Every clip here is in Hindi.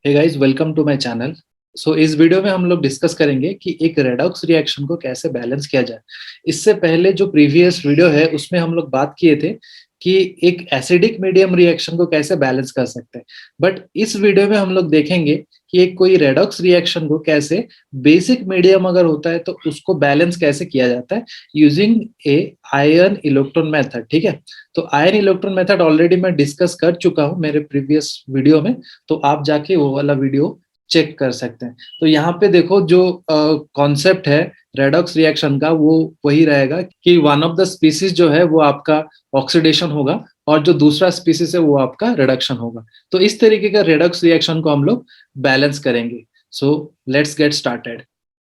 Hey guys, welcome to my channel. So इस वीडियो में हम लोग डिस्कस करेंगे कि एक रेडॉक्स रिएक्शन को कैसे बैलेंस किया जाए। इससे पहले जो प्रीवियस वीडियो है उसमें हम लोग बात किए थे कि एक एसिडिक मीडियम रिएक्शन को कैसे बैलेंस कर सकते हैं। बट इस वीडियो में हम लोग देखेंगे कि एक कोई रेडॉक्स रिएक्शन को कैसे बेसिक मीडियम अगर होता है तो उसको बैलेंस कैसे किया जाता है यूजिंग ए आयन इलेक्ट्रॉन मेथड। ठीक है, तो आयन इलेक्ट्रॉन मेथड ऑलरेडी मैं डिस्कस कर चुका हूँ मेरे प्रीवियस वीडियो में, तो आप जाके वो वाला वीडियो चेक कर सकते हैं। तो यहाँ पे देखो जो कॉन्सेप्ट है रेडॉक्स रिएक्शन का वो वही रहेगा कि वन ऑफ द स्पीसीज जो है वो आपका ऑक्सीडेशन होगा और जो दूसरा स्पीसीज है वो आपका रिडक्शन होगा। तो इस तरीके का रेडॉक्स रिएक्शन को हम लोग बैलेंस करेंगे। So let's get started.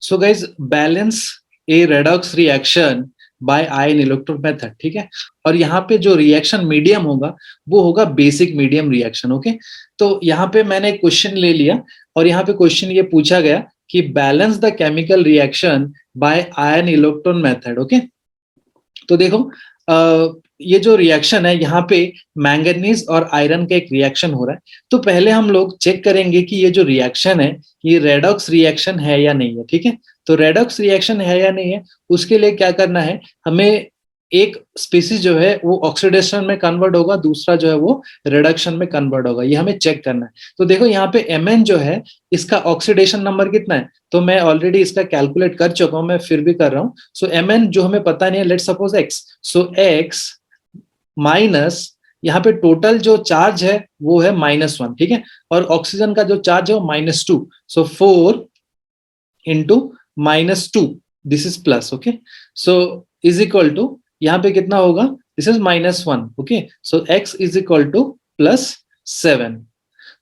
So guys, balance A redox reaction by ion electron method. ठीक है, और यहाँ पे जो रिएक्शन मीडियम होगा वो होगा बेसिक मीडियम रिएक्शन। ओके, तो यहाँ पे मैंने एक क्वेश्चन ले लिया और यहाँ पे क्वेश्चन ये पूछा गया कि balance the chemical reaction by ion electron method. Okay, तो देखो ये जो रिएक्शन है यहाँ पे मैंगनीज और आयरन का एक रिएक्शन हो रहा है। तो पहले हम लोग चेक करेंगे कि ये जो रिएक्शन है ये रेडॉक्स रिएक्शन है या नहीं है। ठीक है, तो रेडॉक्स रिएक्शन है या नहीं है उसके लिए क्या करना है, हमें एक स्पीसीज जो है वो ऑक्सीडेशन में कन्वर्ट होगा, दूसरा जो है वो रिडक्शन में कन्वर्ट होगा, ये हमें चेक करना है। तो देखो यहाँ पे Mn जो है इसका ऑक्सीडेशन नंबर कितना है, तो मैं ऑलरेडी इसका कैलकुलेट कर चुका हूं, मैं फिर भी कर रहा हूं। सो Mn जो हमें पता नहीं है, let's suppose x, so x minus यहाँ पे टोटल जो चार्ज है वो है -1। ठीक है, और ऑक्सीजन का जो चार्ज है वो -2, so 4 into -2, this is plus. Okay, so is equal to यहाँ पे कितना होगा, this is -1। Okay, so x is equal to +7।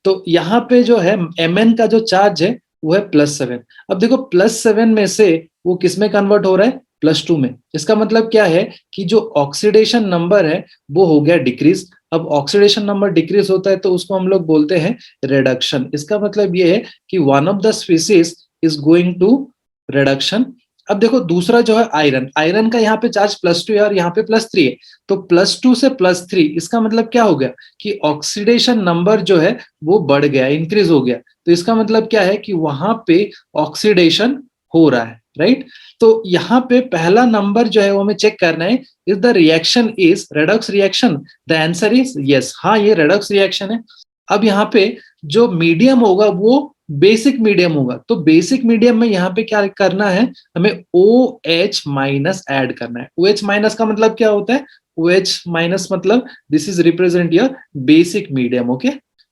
तो यहाँ पे जो है Mn का जो चार्ज है वो है +7। अब देखो +7 में से वो किस में कन्वर्ट हो रहा है, +2 में। इसका मतलब क्या है कि जो ऑक्सीडेशन नंबर है वो हो गया डिक्रीज। अब ऑक्सीडेशन नंबर डिक्रीज होता है तो उसको हम लोग बोलते हैं रिडक्शन। इसका मतलब ये है कि one of the species is going to reduction. अब देखो दूसरा जो है आयरन, आयरन का यहाँ पे चार्ज +2 है और यहाँ पे +3 है, तो +2 से +3 इसका मतलब क्या हो गया कि ऑक्सीडेशन नंबर जो है वो बढ़ गया, इंक्रीज हो गया। तो इसका मतलब क्या है कि वहां पे ऑक्सीडेशन हो रहा है, राइट। तो यहाँ पे पहला नंबर जो है वो हमें चेक करना है, is the reaction is redox reaction, the answer is yes, हाँ ये रेडॉक्स रिएक्शन है। अब यहाँ पे जो मीडियम होगा वो बेसिक मीडियम होगा, तो बेसिक मीडियम में यहाँ पे क्या करना है, हमें OH माइनस ऐड करना है। OH माइनस का मतलब क्या होता है, OH माइनस मतलब this is represent your basic medium. Okay,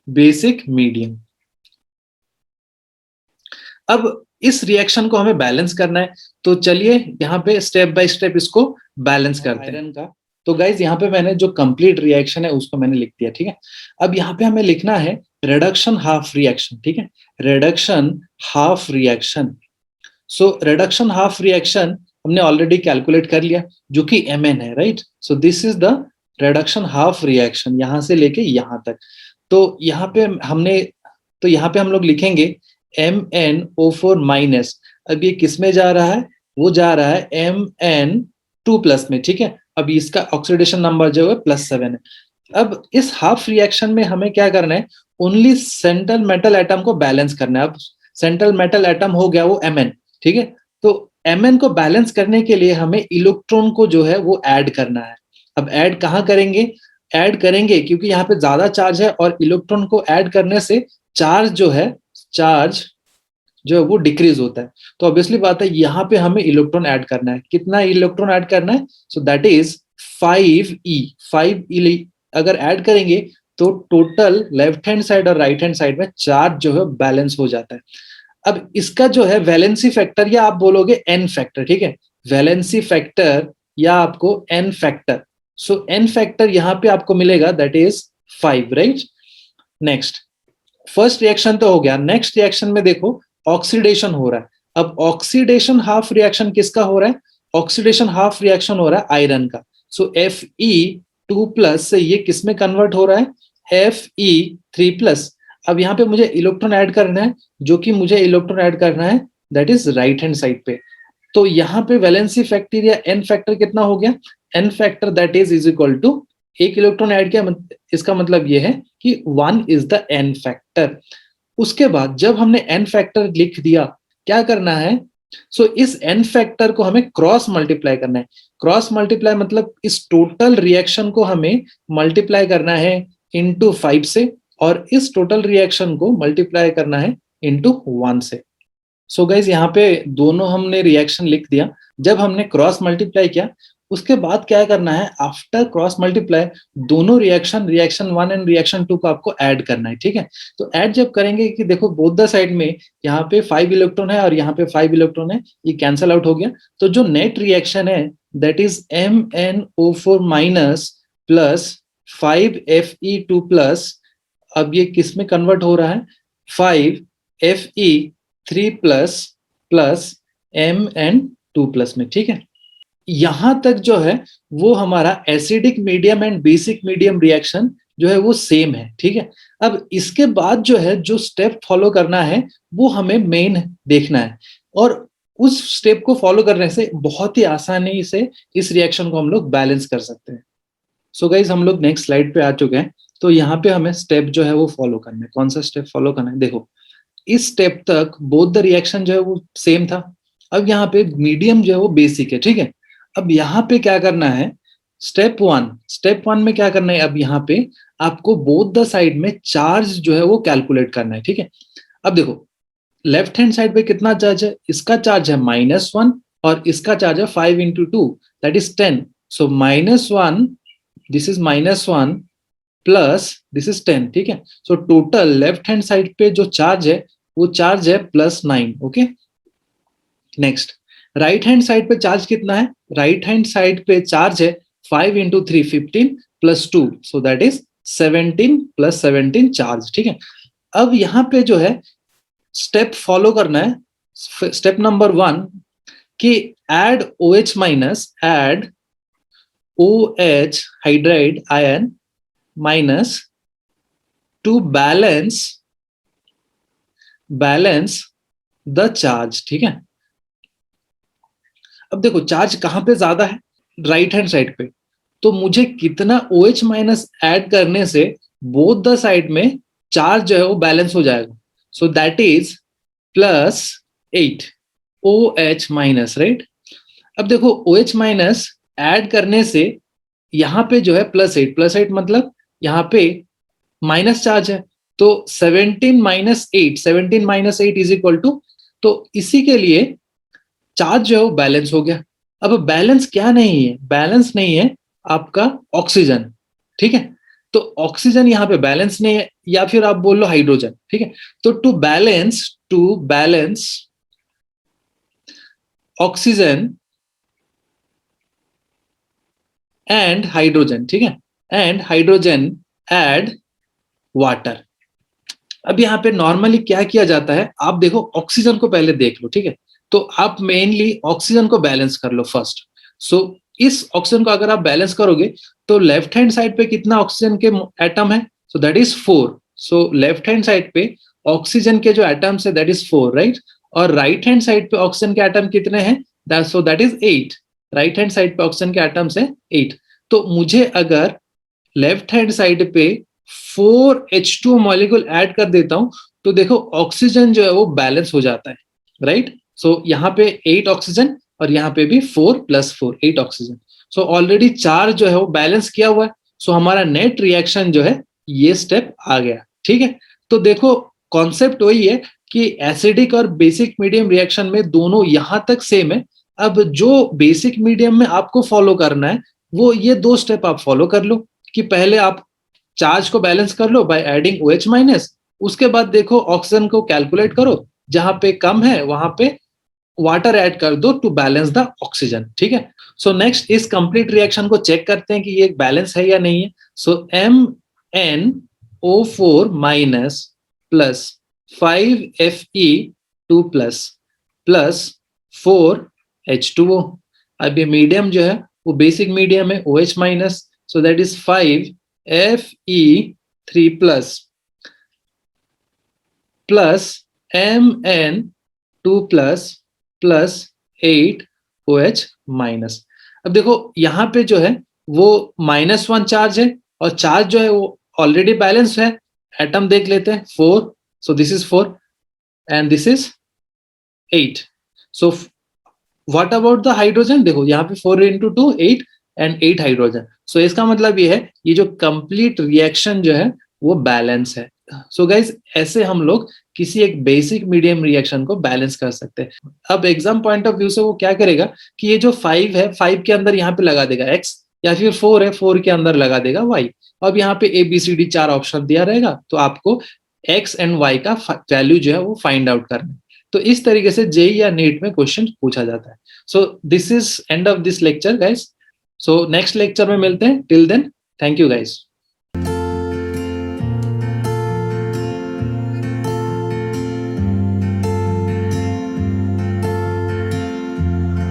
basic medium. अब इस रिएक्शन को हमें बैलेंस करना है, तो चलिए यहाँ पे स्टेप बाय स्टेप इसको बैलेंस करते हैं। का तो गाइज यहाँ पे मैंने जो कंप्लीट रिएक्शन है उसको मैंने लिख दिया। ठीक है, अब यहाँ पे हमें लिखना है रिडक्शन हाफ रिएक्शन। ठीक है, reduction half reaction. So reduction half reaction हमने ऑलरेडी कैलकुलेट कर लिया जो कि Mn है, right. So this is the reduction half reaction यहां से लेके यहां तक। तो यहाँ पे हमने, तो यहाँ पे हम लोग लिखेंगे MnO4 माइनस। अब ये किस में जा रहा है, वो जा रहा है Mn2 प्लस में। ठीक है, अब इसका ऑक्सीडेशन नंबर जो है +7 है। अब इस हाफ रिएक्शन में हमें क्या करना है, ओनली सेंट्रल मेटल एटम को बैलेंस करना है। अब सेंट्रल मेटल एटम हो गया वो Mn। ठीक है, तो Mn को बैलेंस करने के लिए हमें इलेक्ट्रॉन को जो है वो ऐड करना है। अब ऐड कहाँ करेंगे, ऐड करेंगे क्योंकि यहाँ पे ज्यादा चार्ज है और इलेक्ट्रॉन को ऐड करने से चार्ज जो है, चार्ज जो है वो डिक्रीज होता है। तो ऑब्वियसली बात है यहाँ पे हमें इलेक्ट्रॉन ऐड करना है। कितना इलेक्ट्रॉन ऐड करना है, so that is 5e। 5e अगर ऐड करेंगे तो टोटल लेफ्ट हैंड साइड और राइट हैंड साइड में चार्ज जो है बैलेंस हो जाता है। अब इसका जो है वैलेंसी फैक्टर, या आप बोलोगे एन फैक्टर। ठीक है, वैलेंसी फैक्टर या आपको एन फैक्टर। सो एन फैक्टर यहाँ पे आपको मिलेगा that is 5, right. Next, first reaction तो हो गया। नेक्स्ट रिएक्शन में देखो ऑक्सीडेशन हो रहा है। अब ऑक्सीडेशन हाफ रिएक्शन किसका हो रहा है, ऑक्सीडेशन हाफ रिएक्शन हो रहा है आयरन का। सो Fe2+ से ये किस में कन्वर्ट हो रहा है, Fe3+। अब यहाँ पे मुझे इलेक्ट्रॉन ऐड करना है, जो कि मुझे इलेक्ट्रॉन ऐड करना है that is right hand side पे। तो यहाँ पे वैलेंसी फैक्टर या एन फैक्टर कितना हो गया, n factor that is equal to, एक इलेक्ट्रॉन ऐड किया इसका मतलब ये है कि 1 इज द एन फैक्टर। उसके बाद जब हमने एन फैक्टर लिख दिया, क्या करना है, इस एन फैक्टर को हमें क्रॉस मल्टीप्लाई करना है। क्रॉस मल्टीप्लाई मतलब इस टोटल रिएक्शन को हमें मल्टीप्लाई करना है इंटू 5 से, और इस टोटल रिएक्शन को मल्टीप्लाई करना है इंटू 1 से। गाइज यहाँ पे दोनों हमने रिएक्शन लिख दिया। जब हमने क्रॉस मल्टीप्लाई किया, उसके बाद क्या करना है, आफ्टर क्रॉस मल्टीप्लाई दोनों रिएक्शन 1 एंड रिएक्शन 2 को आपको ऐड करना है, ठीक है। तो ऐड जब करेंगे कि देखो बोथ द साइड में यहाँ पे 5 इलेक्ट्रॉन है और यहाँ पे 5 इलेक्ट्रॉन है, ये कैंसल आउट हो गया। तो जो नेट रिएक्शन है that is MnO4 minus plus 5Fe2 plus, अब ये किस में कन्वर्ट हो रहा है, 5Fe3 plus plus Mn2 plus में, ठीक है। यहां तक जो है वो हमारा acidic medium and basic medium reaction जो है वो सेम है, ठीक है। अब इसके बाद जो है जो स्टेप फॉलो करना है वो हमें मेन देखना है, और उस स्टेप को फॉलो करने से बहुत ही आसानी से इस रिएक्शन को हम लोग बैलेंस कर सकते हैं। गाइज हम लोग नेक्स्ट स्लाइड पे आ चुके हैं। तो यहाँ पे हमें स्टेप जो है वो फॉलो करना है। कौन सा स्टेप फॉलो करना है, देखो इस स्टेप तक बोथ द रिएक्शन जो है वो सेम था। अब यहाँ पे मीडियम जो है वो बेसिक है, ठीक है। अब यहाँ पे क्या करना है, स्टेप वन में क्या करना है, अब यहाँ पे आपको बोथ द साइड में चार्ज जो है वो कैलकुलेट करना है, ठीक है। अब देखो लेफ्ट हैंड साइड पे कितना चार्ज है, इसका चार्ज है -1 और इसका चार्ज है 5 into 2 that is 10। So -1 this is -1 plus this is 10, ठीक है। So total left hand side पे जो चार्ज है वो चार्ज है +9, okay. Next right hand side पे चार्ज कितना है, राइट हैंड साइड पे चार्ज है 5 into 3 15 plus 2 so that is 17 + 17 charge, ठीक है। अब यहाँ पे जो है स्टेप फॉलो करना है, स्टेप नंबर 1 कि add OH minus, add OH hydride ion minus to balance the charge, ठीक है। अब देखो चार्ज कहां पे ज्यादा है, राइट हैंड साइड पे, तो मुझे कितना OH माइनस ऐड करने से बोथ द साइड में चार्ज जो है वो बैलेंस हो जाएगा। So that is +8 OH minus, right. अब देखो OH माइनस ऐड करने से यहाँ पे जो है +8 मतलब यहाँ पे माइनस चार्ज है, तो 17 - 8 इज इक्वल टू, तो इसी के लिए चार्ज जो है वो बैलेंस हो गया। अब बैलेंस क्या नहीं है, बैलेंस नहीं है आपका ऑक्सीजन, ठीक है। तो ऑक्सीजन यहाँ पे बैलेंस नहीं है, या फिर आप बोल लो हाइड्रोजन, ठीक है। तो to balance oxygen and hydrogen, ठीक है, एंड हाइड्रोजन एड वाटर। अब यहाँ पे नॉर्मली क्या किया जाता है, आप देखो ऑक्सीजन को पहले देख लो, ठीक है। तो आप मेनली ऑक्सीजन को बैलेंस कर लो फर्स्ट। इस ऑक्सीजन को अगर आप बैलेंस करोगे तो लेफ्ट हैंड साइड पे कितना ऑक्सीजन के एटम है, so that is 4। So left hand side पे ऑक्सीजन के जो एटम्स है दैट इज 4, राइट। और राइट हैंड साइड पे ऑक्सीजन के एटम कितने हैं, so that is 8। Right hand side पे ऑक्सीजन के एटम्स है 8। तो मुझे अगर लेफ्ट हैंड साइड पे 4H2 मॉलिक्यूल ऐड कर देता हूं तो देखो ऑक्सीजन जो है वो बैलेंस हो जाता है, राइट। सो यहाँ पे 8 ऑक्सीजन और यहाँ पे भी 4 + 4 8 ऑक्सीजन। सो ऑलरेडी चार्ज जो है वो बैलेंस किया हुआ है। सो हमारा नेट रिएक्शन जो है ये स्टेप आ गया, ठीक है। तो देखो कॉन्सेप्ट वही है कि एसिडिक और बेसिक मीडियम रिएक्शन में दोनों यहां तक सेम है। अब जो बेसिक मीडियम में आपको फॉलो करना है वो ये 2 स्टेप आप फॉलो कर लो, कि पहले आप चार्ज को बैलेंस कर लो बाय एडिंग OH माइनस, उसके बाद देखो ऑक्सीजन को कैलकुलेट करो, जहां पे कम है वहां पे वाटर ऐड कर दो टू बैलेंस द ऑक्सीजन, ठीक है। सो नेक्स्ट इस कंप्लीट रिएक्शन को चेक करते हैं कि ये बैलेंस है या नहीं है। सो MnO4 minus plus 5Fe2 plus 4H2O। अब ये मीडियम जो है वो बेसिक मीडियम है OH minus, so that is 5Fe3 plus Mn2 plus 8OH minus. अब देखो यहाँ पे जो है वो -1 चार्ज है और चार्ज जो है वो ऑलरेडी बैलेंस है। एटम देख लेते हैं 4 So this is 4 and this is 8. So what about the hydrogen? देखो यहाँ पे 4 into 2 8 and 8 हाइड्रोजन. So इसका मतलब ये है ये जो कंप्लीट रिएक्शन जो है वो बैलेंस है. So guys ऐसे हम लोग किसी एक बेसिक मीडियम रिएक्शन को बैलेंस कर सकते हैं. अब एग्जाम पॉइंट ऑफ व्यू से वो क्या करेगा कि ये जो 5 है 5 के अंदर यहाँ पे लगा देगा x, या फिर 4 है 4 के अंदर लगा देगा y. अब यहाँ पे ABCD 4 ऑप्शन दिया रहेगा तो आपको x एंड y का वैल्यू जो है वो फाइंड आउट करना है. तो इस तरीके से जेई या नीट में क्वेश्चन पूछा जाता है. So this is end of this lecture guys. So next lecture में मिलते हैं. Till then thank you guys.